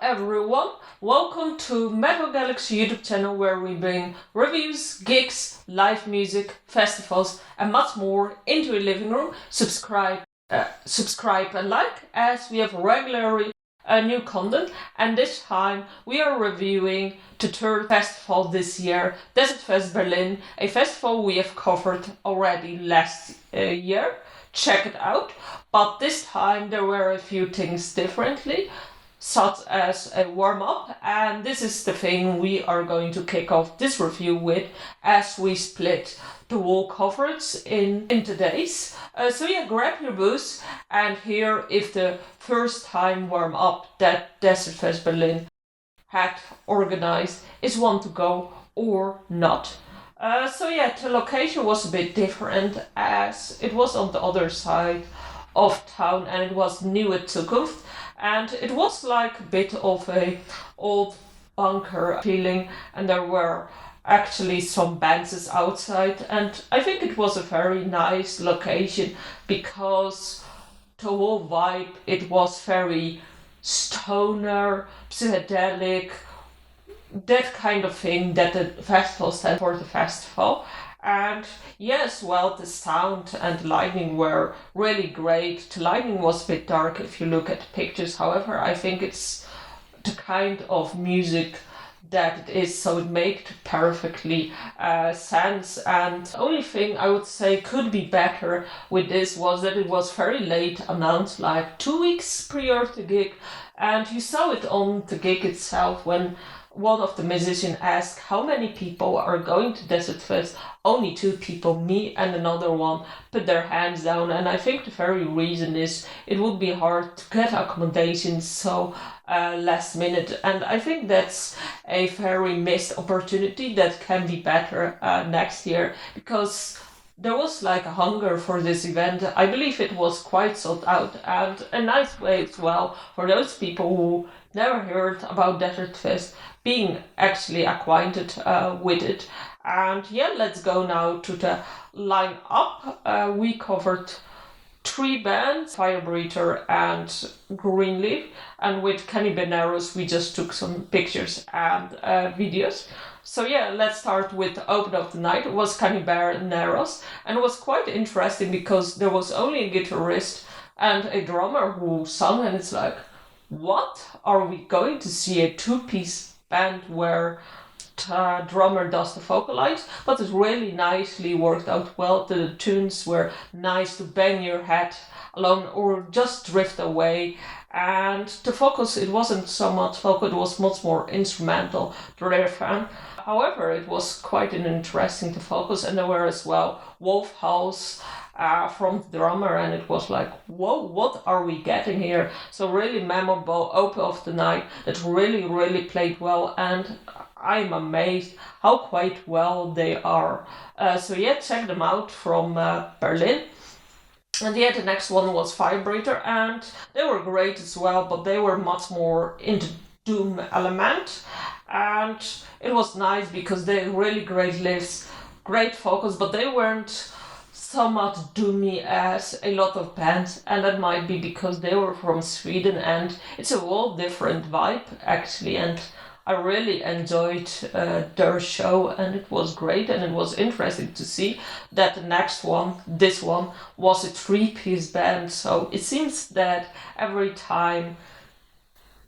everyone, welcome to Metal Galaxy YouTube channel where we bring reviews, gigs, live music, festivals and much more into your living room. Subscribe and like as we have regularly new content, and this time we are reviewing the third festival this year, Desertfest Berlin, a festival we have covered already last year. Check it out, but this time there were a few things differently, such as a warm-up, and this is the thing we are going to kick off this review with as we split the whole coverage in days. So yeah, grab your booze and hear if the first time warm-up that Desertfest Berlin had organized is one to go or not. So yeah, the location was a bit different as it was on the other side of town and it was Neue Zukunft, and it was like a bit of a old bunker feeling, and there were actually some benches outside, and I think it was a very nice location because the whole vibe, it was very stoner, psychedelic, that kind of thing that the festival stands for, the festival. And yes, well, the sound and the lighting were really great. The lighting was a bit dark if you look at the pictures. However, I think it's the kind of music that it is, so it made perfectly sense. And the only thing I would say could be better with this was that it was very late announced, like 2 weeks prior to the gig, and you saw it on the gig itself when one of the musicians asked how many people are going to Desertfest. Only 2 people, me and another one, put their hands down, and I think the very reason is it would be hard to get accommodations so last minute, and I think that's a very missed opportunity that can be better next year, because there was like a hunger for this event. I believe it was quite sold out, and a nice way as well for those people who never heard about Desertfest being actually acquainted with it. And yeah, let's go now to the line up. We covered 3 bands, Firebreather and Greenleaf, and with Cannabineros we just took some pictures and videos. So yeah, let's start with the open of the night. It was Cannabineros, and it was quite interesting because there was only a guitarist and a drummer who sung, and it's like, what? Are we going to see a 2-piece band where the drummer does the vocal lines? But it really nicely worked out well. The tunes were nice to bang your head along or just drift away. And the vocals, it wasn't so much vocal, it was much more instrumental driven. However, it was quite an interesting to focus, and there were as well wolf howls from the drummer, and it was like, whoa, what are we getting here? So really memorable open of the night that really played well, and I'm amazed how quite well they are. So yeah, check them out from Berlin. And yeah, the next one was Firebreather, and they were great as well, but they were much more into doom element, and it was nice because they had really great lifts, great focus, but they weren't so much doomy as a lot of bands, and that might be because they were from Sweden, and it's a whole different vibe actually, and I really enjoyed their show, and it was great, and it was interesting to see that the next one, this one, was a 3-piece band. So it seems that every time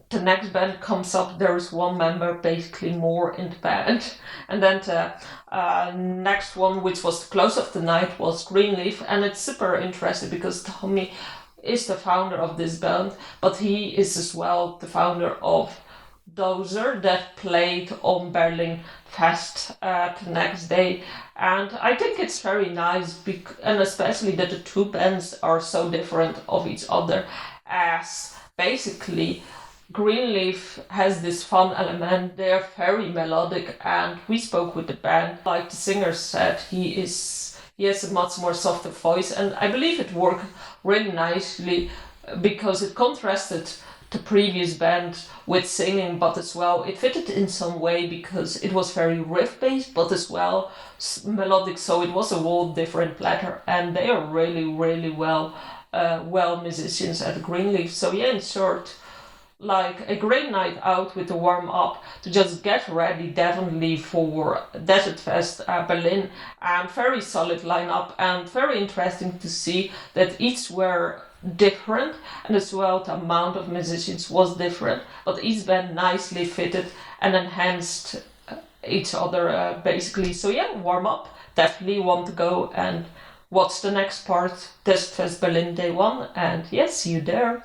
the next band comes up, there is one member basically more in the band. And then the next one, which was the close of the night, was Greenleaf, and it's super interesting because Tommy is the founder of this band, but he is as well the founder of Dozer that played on Berlin Fest the next day, and I think it's very nice, and especially that the 2 bands are so different of each other, as basically Greenleaf has this fun element. They are very melodic, and we spoke with the band, like the singer said, he has a much more softer voice, and I believe it worked really nicely because it contrasted the previous band with singing, but as well it fitted in some way because it was very riff based but as well melodic, so it was a whole different platter, and they are really well musicians at Greenleaf. So yeah, in short, like a great night out with the warm up to just get ready definitely for Desertfest Berlin, and very solid lineup, and very interesting to see that each were different, and as well the amount of musicians was different, but each band nicely fitted and enhanced each other basically. So yeah, warm up, definitely want to go and watch the next part, Desertfest Berlin day 1, and yes, see you there.